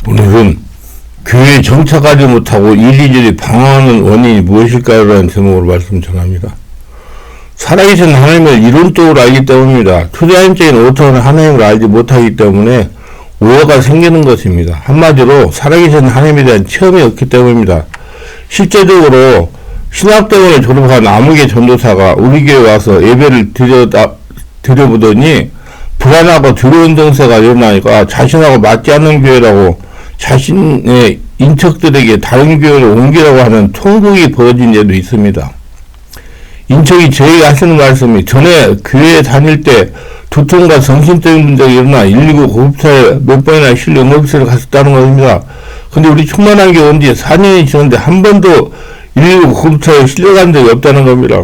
오늘은 교회에 정착하지 못하고 이리저리 방황하는 원인이 무엇일까요? 라는 제목으로 말씀 전합니다. 살아계신 하나님을 이론적으로 알기 때문입니다. 초자연적인 오토는 하나님을 알지 못하기 때문에 오해가 생기는 것입니다. 한마디로 살아계신 하나님에 대한 체험이 없기 때문입니다. 실제적으로 신학대원을 졸업한 아무개 전도사가 우리 교회에 와서 예배를 드려보더니 불안하고 두려운 정세가 일어나니까 자신하고 맞지 않는 교회라고 자신의 인척들에게 다른 교회를 옮기라고 하는 통곡이 벌어진 예도 있습니다. 인척이 저에게 하시는 말씀이 전에 교회에 다닐 때 두통과 정신적인 문제가 일어나 119 구급차에 몇 번이나 실려 응급실에 갔었다는 겁니다. 근데 우리 충만한 게 온 지 4년이 지났는데 한 번도 119 구급차에 실려간 적이 없다는 겁니다.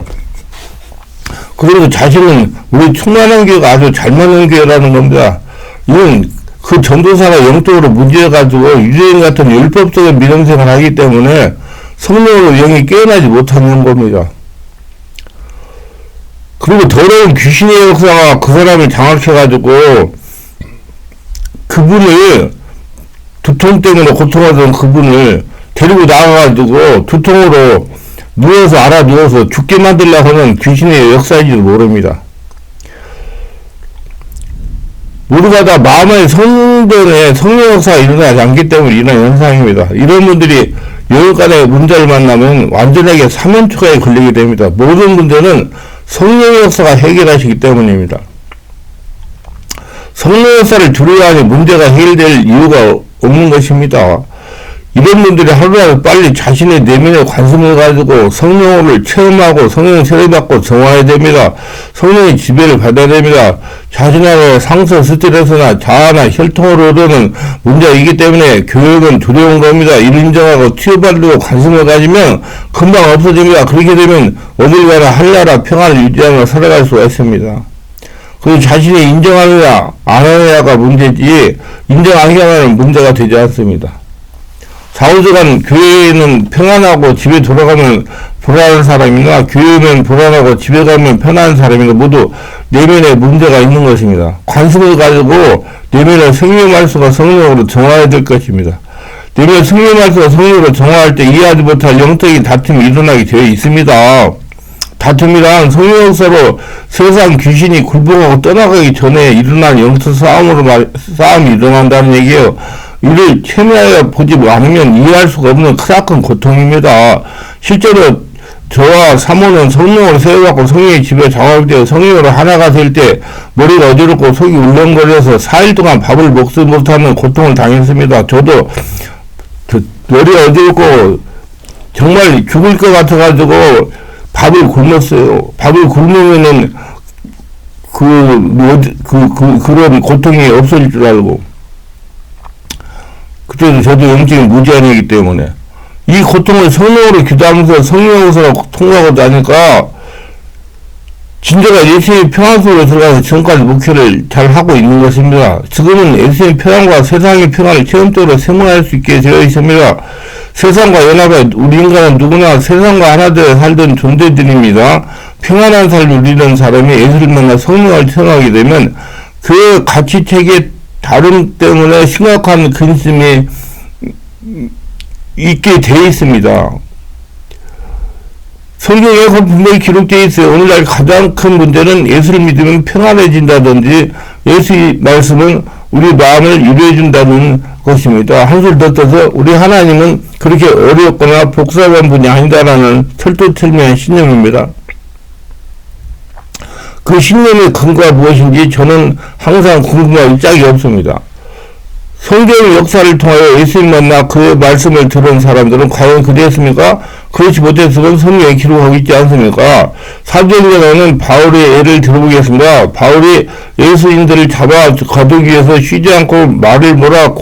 그리고 자신은 우리 충만한 교회가 아주 잘 맞는 교회라는 겁니다. 이건 그 전도사가 영적으로 문제가지고 유대인 같은 율법적인 민영생을 하기 때문에 성령으로 영이 깨어나지 못하는 겁니다. 그리고 더러운 귀신의 역사가 그 사람을 장악해가지고 그분을 두통 때문에 고통하던 그분을 데리고 나가가지고 두통으로 누워서 죽게 만들려고 하는 귀신의 역사인지도 모릅니다. 모두가 다 마음의 성전에 성령 역사가 일어나지 않기 때문에 일어나는 현상입니다. 이런 분들이 영역간의 문제를 만나면 완전하게 사면초가에 걸리게 됩니다. 모든 문제는 성령 역사가 해결하시기 때문입니다. 성령 역사를 두려워하니 문제가 해결될 이유가 없는 것입니다. 이런 분들이 하루라도 빨리 자신의 내면에 관심을 가지고 성령을 체험하고 성령을 세례받고 정화해야 됩니다. 성령의 지배를 받아야 됩니다. 자신의 상처, 스트레스나 자아나 혈통으로 오르는 문제가 있기 때문에 교육은 두려운 겁니다. 이를 인정하고 치유받고 관심을 가지면 금방 없어집니다. 그렇게 되면 어딜 가나 한나라 평안을 유지하며 살아갈 수가 있습니다. 그리고 자신이 인정하느냐 안 하느냐가 문제지 인정하기만 문제가 되지 않습니다. 좌우지간 교회는 평안하고 집에 돌아가면 불안한 사람이나 교회는 불안하고 집에 가면 편안한 사람이나 모두 내면에 문제가 있는 것입니다. 관심을 가지고 내면의 성령 말씀과 성령으로 정화해야 될 것입니다. 내면의 성령 말씀과 성령으로 정화할 때 이해하지 못할 영적인 다툼이 일어나게 되어 있습니다. 다툼이란 성령 역사로 세상 귀신이 굴복하고 떠나가기 전에 일어난 영적 싸움이 일어난다는 얘기예요. 이를 체면하여 보지 않으면 이해할 수가 없는 크나큰 고통입니다. 실제로 저와 사모는 성령으로 세워받고 성령의 집에 장악되어 성령으로 하나가 될 때 머리가 어지럽고 속이 울렁거려서 4일 동안 밥을 먹지 못하는 고통을 당했습니다. 저도 머리가 어지럽고 정말 죽을 것 같아가지고 밥을 굶었어요. 밥을 굶으면은 그런 고통이 없어질 줄 알고. 그때도 저도 영적인 무제한이기 때문에 이 고통을 성령으로 기도하면서 성령으로 통과하고 나니까 진짜가 예수의 평안 속으로 들어가서 지금까지 목회를 잘 하고 있는 것입니다. 지금은 예수의 평안과 세상의 평안을 체험적으로 생활할 수 있게 되어 있습니다. 세상과 연합해 우리 인간은 누구나 세상과 하나 되어 살던 존재들입니다. 평안한 삶을 누리는 사람이 예수를 만나 성령을 체험하게 되면 그 가치체계 다름 때문에 심각한 근심이 있게 되어 있습니다. 성경에 분명히 기록되어 있어요. 오늘날 가장 큰 문제는 예수를 믿으면 평안해진다든지 예수의 말씀은 우리 마음을 유료해준다는 것입니다. 한술 더 떠서 우리 하나님은 그렇게 어렵거나 복잡한 분이 아니다라는 철두철미한 신념입니다. 그 신념의 근거가 무엇인지 저는 항상 궁금할 짝이 없습니다. 성경의 역사를 통하여 예수님 만나 그의 말씀을 들은 사람들은 과연 그랬습니까? 그렇지 못했으면 성경에 기록하고 있지 않습니까? 사도행전에는 바울의 예를 들어보겠습니다. 바울이 예수인들을 잡아 가두기 위해서 쉬지 않고 말을 몰아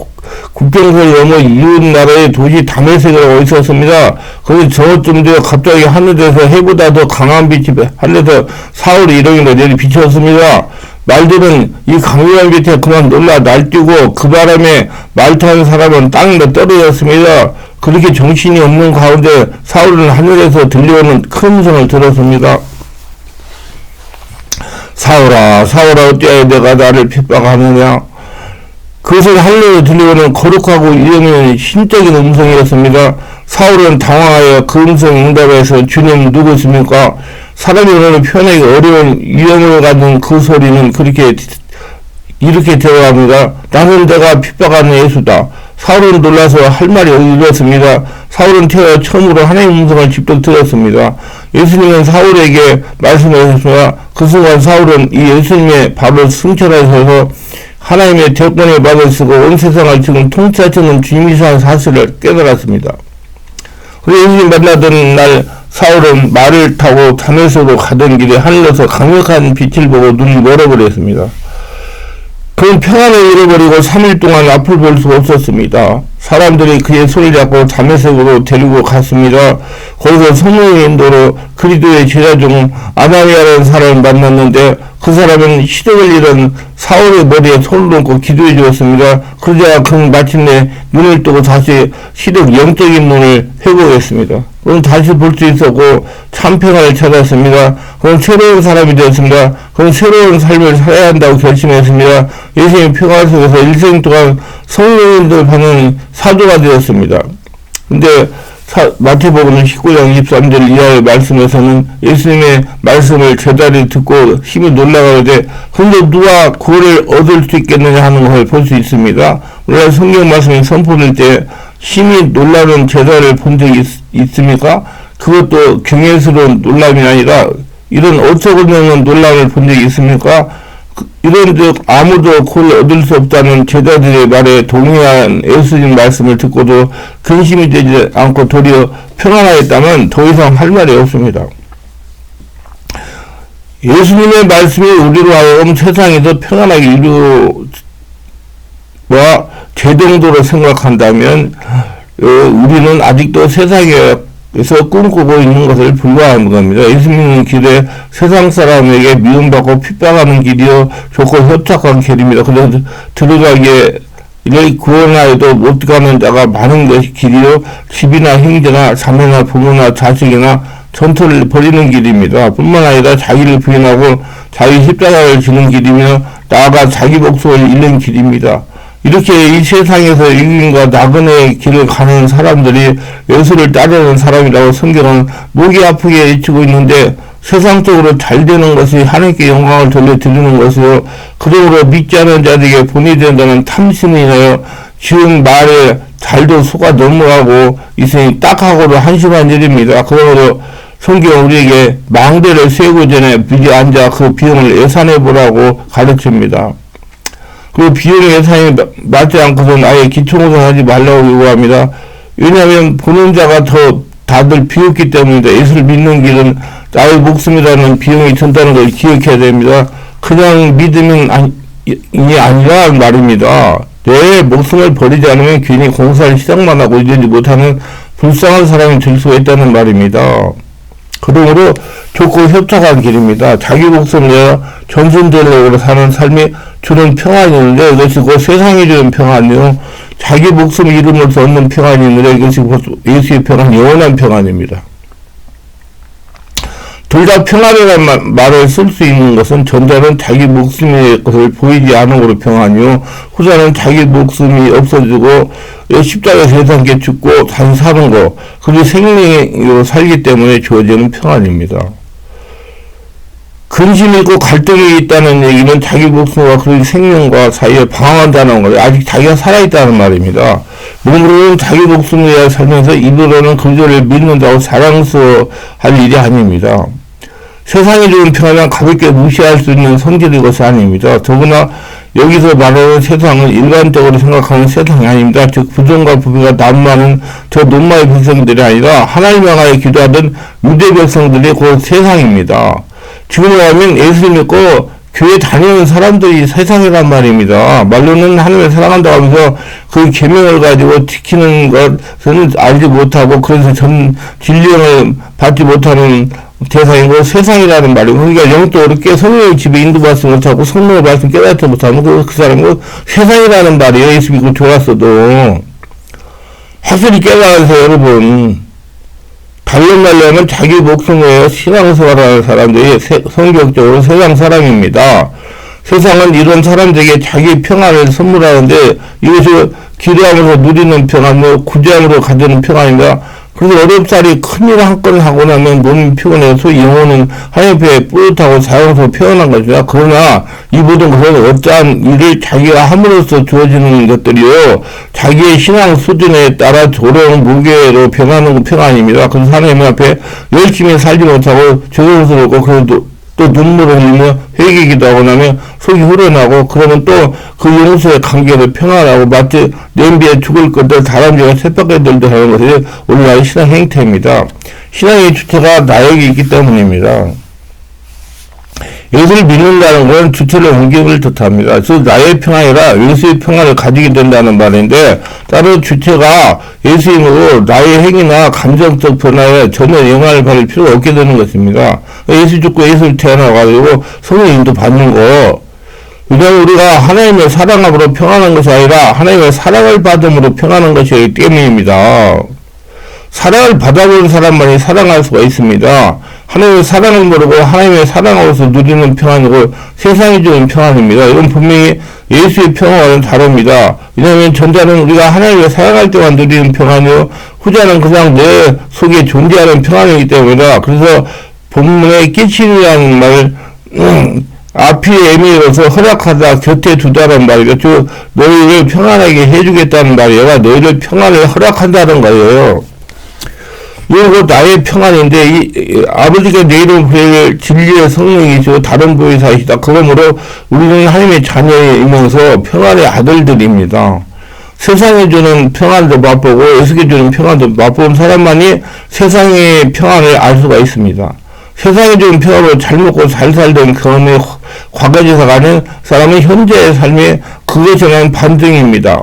국경선을 넘어 이웃 나라의 도시 다메섹으로 있었습니다. 거기 저쯤 되어 갑자기 하늘에서 해보다 더 강한 빛이 하늘에서 사울의 이름으로 내리 비쳤습니다. 말들은 이 강렬한 빛에 그만 놀라 날뛰고 그 바람에 말 타는 사람은 땅에 떨어졌습니다. 그렇게 정신이 없는 가운데 사울은 하늘에서 들려오는 큰 음성을 들었습니다. 사울아, 사울아, 어찌하여 내가 나를 핍박하느냐? 그것을 할례로 들리고는 거룩하고 이름은 신적인 음성이었습니다. 사울은 당황하여 그 음성 응답해서 주님 누구십니까? 사람이 오늘 표현하기 어려운 유형을 가진 그 소리는 이렇게 대화합니다. 나는 내가 핍박하는 예수다. 사울은 놀라서 할 말이 없었습니다. 사울은 태어 처음으로 하나님의 음성을 직접 들었습니다. 예수님은 사울에게 말씀하셨습니다. 그 순간 사울은 이 예수님의 밥을 승천하셔서 하나님의 대권의 밥을 쓰고 온 세상을 지금 통치하시는 주님이라는 사실을 깨달았습니다. 그리고 예수님 만나던 날 사울은 말을 타고 다메섹으로 가던 길에 하늘에서 강력한 빛을 보고 눈이 멀어버렸습니다. 그는 평안을 잃어버리고 3일 동안 앞을 볼 수가 없었습니다. 사람들이 그의 손을 잡고 다메섹으로 데리고 갔습니다. 거기서 성령의 인도로 그리스도의 제자 중 아나니아라는 사람을 만났는데 그 사람은 시력을 잃은 사울의 머리에 손을 얹고 기도해 주었습니다. 그러자 그는 마침내 눈을 뜨고 다시 시력 영적인 눈을 회복했습니다. 그는 다시 볼 수 있었고 참 평안을 찾았습니다. 그는 새로운 사람이 되었습니다. 그는 새로운 삶을 살아야 한다고 결심했습니다. 예수님의 평안 속에서 일생 동안 성령의 인도를 받는 사도가 되었습니다. 근데 마태복음 19장 23절 이하의 말씀에서는 예수님의 말씀을 제자들이 듣고 힘이 놀라가는데 근데 누가 구원을 얻을 수 있겠느냐 하는 걸 볼 수 있습니다. 우리가 성경 말씀이 선포될 때 힘이 놀라는 제자를 본 적이 있습니까? 그것도 경외스러운 놀람이 아니라 이런 어처구니없는 놀람을 본 적이 있습니까? 이런즉 아무도 그걸 얻을 수 없다는 제자들의 말에 동의한 예수님 말씀을 듣고도 근심이 되지 않고 도리어 평안하였다면 더 이상 할 말이 없습니다. 예수님의 말씀이 우리로 하여금 세상에서 평안하게 이루와 제정도로 생각한다면 우리는 아직도 세상에서 꿈꾸고 있는 것을 불과한 겁니다. 예수님은 길에 세상 사람에게 미움받고 핍박하는 길이요 좋고 협착한 길입니다. 그래서 들어가기에 구원하여도 못 가는 자가 많은 것이 길이요 집이나 형제나 자매나 부모나 자식이나 전투를 벌이는 길입니다. 뿐만 아니라 자기를 부인하고 자기 십자가를 지는 길이며 나아가 자기 목숨을 잃는 길입니다. 이렇게 이 세상에서 유익과 나그네의 길을 가는 사람들이 예수를 따르는 사람이라고 성경은 목이 아프게 외치고 있는데 세상적으로 잘 되는 것이 하나님께 영광을 돌려드리는 것이요 그러므로 믿지 않은 자들에게 본이 된다는 탐심이 인하여 지은 말에 잘도 속아 넘어가고 있으니 딱하고도 한심한 일입니다. 그러므로 성경 우리에게 망대를 세우기 전에 미리 앉아 그 비용을 예산해 보라고 가르칩니다. 그 비용 예산이 맞지 않고서는 아예 기초공사하지 말라고 요구합니다. 왜냐하면 보는 자가 더 다들 비웃기 때문입니다. 예수를 믿는 길은 나의 목숨이라는 비용이 든다는 걸 기억해야 됩니다. 그냥 믿음이 아니라 말입니다. 내 목숨을 버리지 않으면 괜히 공사를 시작만 하고 이러지 못하는 불쌍한 사람이 될 수가 있다는 말입니다. 그러므로 좋고 협착한 길입니다. 자기 목숨을 내어 전순전력으로 사는 삶이 주는 평안이 있는데 이것이 곧 세상이 주는 평안이요 자기 목숨 잃음으로써 얻는 평안이 있는데 이것이 곧 예수의 평안, 영원한 평안입니다. 둘 다 평안이라는 말을 쓸 수 있는 것은 전자는 자기 목숨의 것을 보이지 않음으로 평안이요 후자는 자기 목숨이 없어지고 십자가에서 세상에 죽고 다시 사는 것 그리고 생명으로 살기 때문에 주어지는 평안입니다. 근심이 있고 갈등이 있다는 얘기는 자기 목숨과 그 생명과 사이에 방황한다는 거예요. 아직 자기가 살아있다는 말입니다. 몸으로는 자기 목숨을 위하여 살면서 입으로는 그리스도를 믿는다고 자랑스러워할 일이 아닙니다. 세상이 주는 평안은 가볍게 무시할 수 있는 성질의 것이 아닙니다. 더구나 여기서 말하는 세상은 일반적으로 생각하는 세상이 아닙니다. 즉 부정과 부패가 난무하는 저 논마의 백성들이 아니라 하나님 향하여 기도하던 유대 백성들이 곧 세상입니다. 지금으로 하면 예수 믿고 교회 다니는 사람들이 세상이란 말입니다. 말로는 하나님을 사랑한다고 하면서 그 계명을 가지고 지키는 것은 알지 못하고 그래서 진리를 받지 못하는 대상이고 세상이라는 말이고 그러니까 영적으로 성령의 집에 인도받지 못하고 성령의 말씀 깨닫지 못하는 그 사람은 세상이라는 말이에요. 예수 믿고 좋았어도 확실히 깨달으세요 여러분. 다른 말로 하면 자기 목숨을 신앙생활하는 사람들이 성격적으로 세상 사람입니다. 세상은 이런 사람들에게 자기 평안을 선물하는데 이것을 기도함으로 누리는 평안, 구제함으로 가지는 평안입니다. 그래서 어렵사리 큰일 한 건 하고 나면 몸이 피곤해 소위 영혼은 하나님 앞에 뿌듯하고 사용해서 표현한 것이다. 그러나 이 모든 것은 어떠한 일을 자기가 함으로써 주어지는 것들이요, 자기의 신앙 수준에 따라 조롱 무게로 변하는 평안입니다. 그래서 하나님 앞에 열심히 살지 못하고 죄송스럽고 그래도 또 눈물을 흘리며 회개기도 하고 나면 속이 후련하고, 그러면 또 그 용서의 관계를 평안하고 마치 냄비에 죽을 것들 다람쥐가 쳇바퀴 들듯 하는 것이 오늘날의 신앙 행태입니다. 신앙의 주체가 나에게 있기 때문입니다. 예수를 믿는다는 것은 주체를 옮김을 뜻합니다. 그래서 나의 평안이라 예수의 평안을 가지게 된다는 말인데, 따로 주체가 예수님으로 나의 행위나 감정적 변화에 전혀 영향을 받을 필요가 없게 되는 것입니다. 예수 죽고 예수를 태어나가지고 성령님도 받는 거, 왜냐하면 우리가 하나님의 사랑함으로 평안한 것이 아니라 하나님의 사랑을 받음으로 평안한 것이기 때문입니다. 사랑을 받아보는 사람만이 사랑할 수가 있습니다. 하나님의 사랑을 모르고 하나님의 사랑으로서 누리는 평안이고 세상이 주는 평안입니다. 이건 분명히 예수의 평안과는 다릅니다. 왜냐하면 전자는 우리가 하나님의 사랑할 때만 누리는 평안이요, 후자는 그냥 내 속에 존재하는 평안이기 때문이다. 그래서 본문에 끼치리라는 말, 앞이 애미로서 허락하다 곁에 두다는 말이죠. 너희를 평안하게 해주겠다는 말이에요. 너희를 평안을 허락한다는 거예요. 이거 나의 평안인데, 아버지가 내 이름 부여를 진리의 성령이시고 다른 보혜사이시다. 그러므로 우리는 하나님의 자녀이면서 평안의 아들들입니다. 세상에 주는 평안도 맛보고 예수께 주는 평안도 맛본 사람만이 세상의 평안을 알 수가 있습니다. 세상에 주는 평안으로 잘 먹고 잘 살던 경험의 과거지사가 아닌 사람은 현재의 삶에 그것에 대한 반증입니다.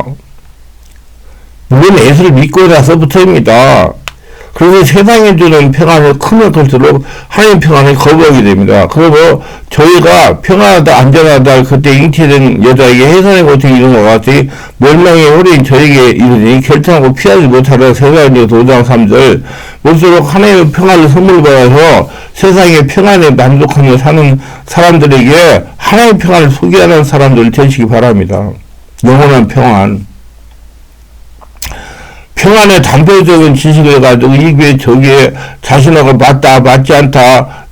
물론 예수를 믿고 나서부터입니다. 그래서 세상에 주는 평안을 크면 클수록 하나님 평안을 거부하게 됩니다. 그리고 저희가 평안하다 안전하다 그때 잉태된 여자에게 해산의 고통이 이런 것 같이 멸망의 홀인 저에게 이르니 결정하고 피하지 못하는 세상의 5장 3절, 모쪼록 하나님의 평안을 선물 받아서 세상의 평안에 만족하며 사는 사람들에게 하나님의 평안을 소개하는 사람들 되시기 바랍니다. 영원한 평안. 평안의 단표적인 지식을 가지고 이게 저기에 자신하고 맞다 맞지 않다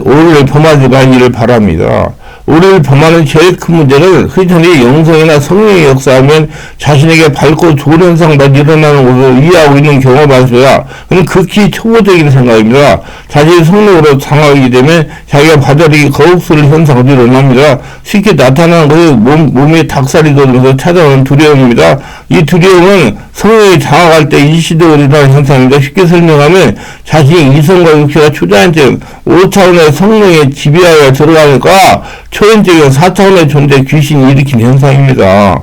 오해를 범하지 말기를 바랍니다. 오해를 범하는 제일 큰 문제는 크리스천이 영성이나 성령의 역사하면 자신에게 밝고 좋은 현상만 일어나는 것을 이해하고 있는 경우가 많습니다. 그건 극히 초보적인 생각입니다. 자신이 성령으로 장하게 되면 자기가 받아들이기 거북스러운 현상도 일어납니다. 쉽게 나타나는 것이 몸에 닭살이 돋으면서 찾아오는 두려움입니다. 이 두려움은 성령이 장악할 때 일시적으로 일어나는 현상입니다. 쉽게 설명하면 자신이 이성과 육체가 초자한 점 5차원의 성령의 지배하에 들어가니까 초연적인 4차원의 존재 귀신이 일으킨 현상입니다.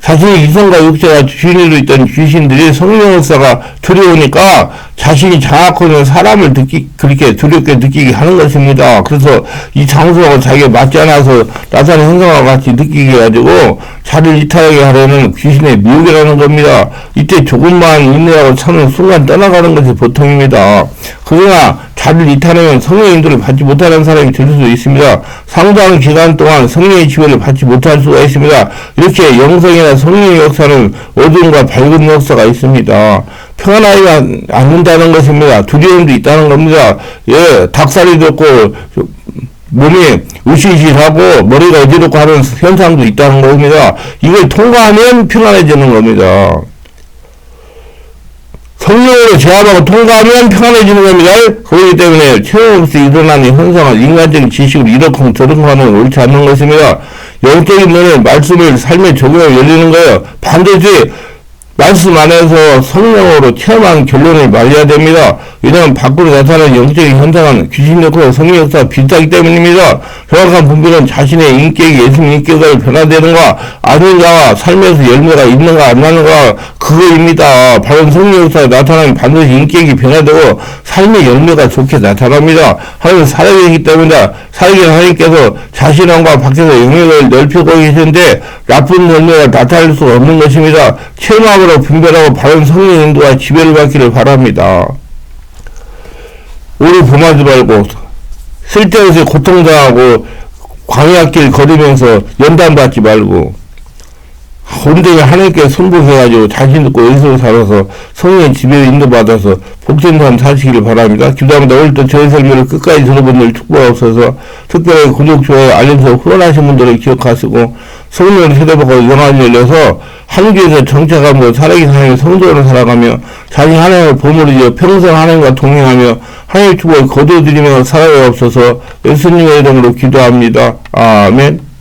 자신의 이성과 육체가 주인으로 있던 귀신들이 성령 역사가 두려우니까 자신이 장악하고 있는 사람을 그렇게 두렵게 느끼게 하는 것입니다. 그래서 이 장소하고 자기가 맞지 않아서 나타나는 현상과 같이 느끼게 해가지고 자를 이탈하게 하려는 귀신의 미혹이라는 겁니다. 이때 조금만 인내하고 참는 순간 떠나가는 것이 보통입니다. 그러나 자를 이탈하면 성령의 인도를 받지 못하는 사람이 될 수도 있습니다. 상당한 기간 동안 성령의 지배를 받지 못할 수가 있습니다. 이렇게 영성이나 성령의 역사는 어두움과 밝은 역사가 있습니다. 평안하지 않는다는 것입니다. 두려움도 있다는 겁니다. 예, 닭살이 돋고 몸이 으시시하고 머리가 어지럽고 하는 현상도 있다는 겁니다. 이걸 통과하면 평안해지는 겁니다. 성령으로 제압하고 통과하면 평안해지는 겁니다. 그렇기 때문에 체험없이 일어나는 현상은 인간적인 지식으로 이렇고 저렇고 하는 옳지 않는 것입니다. 영적인 눈에 말씀을 삶에 적용해 열리는 거예요. 반드시 말씀 안에서 성령으로 체험한 결론을 말해야 됩니다. 왜냐하면 밖으로 나타나는 영적인 현상은 귀신 역사와 성령 역사가 비슷하기 때문입니다. 정확한 분별은 자신의 인격이 예수님 인격으로 변화되는가 아닌가, 삶에서 열매가 있는가 안 나는가 그거입니다. 바른 성령 역사가 나타나면 반드시 인격이 변화되고 삶의 열매가 좋게 나타납니다. 하나님은 살아계시기 때문에 살아계신 하나님께서 자신 안과 밖에서 영역을 넓히고 계시는데 나쁜 열매가 나타날 수가 없는 것입니다. 체험하고 분별하고 바른 성령 인도와 지배를 받기를 바랍니다. 오류 범하지 말고 쓸데없이 고통당하고 광야길 걸으면서 연단 받지 말고 온전히 하나님께 순복해가지고 자신 있고 예수로 살아서 성령의 지배에 인도받아서 복된 삶 사시기를 바랍니다. 기도합니다. 오늘도 저의 설교를 끝까지 들어본 일 축복하옵소서. 특별히 구독, 좋아요, 알림 설정 후원하신 분들을 기억하시고 성령을 세례받고 영안을 열려서 한국에서 정착하며 살아기 사람의 성도로 살아가며 자신 하나님을 보물이여 평생 하나님과 동행하며 하나님의 축복을 거두어드리며 살아가옵소서. 예수님의 이름으로 기도합니다. 아멘.